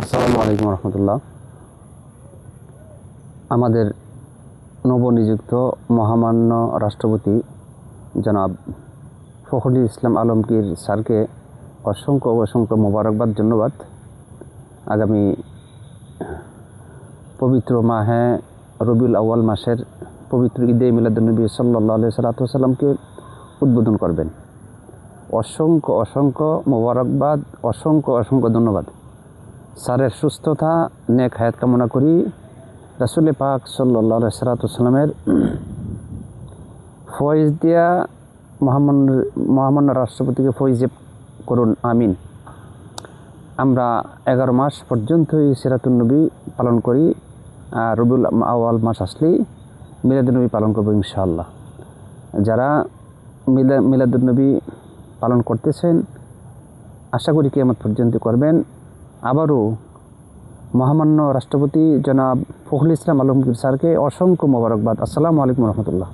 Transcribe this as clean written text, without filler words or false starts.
আসসালামু আলাইকুম রহমতুল্লাহ। আমাদের নবনিযুক্ত মহামান্য রাষ্ট্রপতি জনাব ফখরুল ইসলাম আলমগীর স্যারকে অসংখ্য অসংখ্য মোবারকবাদ, ধন্যবাদ। আগামী পবিত্র মাহে রবিউল আউয়াল মাসের পবিত্র ঈদে মিলাদুন্নবী সাল্লাল্লাহু আলাইহি সাল্লাতুকে উদ্বোধন করবেন। অসংখ্য অসংখ্য মোবারকবাদ, অসংখ্য অসংখ্য ধন্যবাদ। স্যারের সুস্থতা, নেক হায়াত কামনা করি। রাসূল পাক সাল্লাল্লাহু আলাইহি সাল্লামের ফয়েজ দিয়া মহামান্য রাষ্ট্রপতিকে ফয়েজ করুন, আমিন। আমরা 11 মাস পর্যন্তই সিরাতুন নবী পালন করি। রবিউল আউয়াল মাস আসলেই মিলাদুন্নবী পালন করব ইনশাআল্লাহ। যারা মিলাদুন্নবী পালন করতেছেন, আশা করি কিয়ামত পর্যন্ত করবেন। আবারও মহামান্য রাষ্ট্রপতি জনাব ফখরুল ইসলাম আলমগীর স্যারকে অসংখ্য মোবারকবাদ। আসসালামু আলাইকুম রহমতুল্লাহ।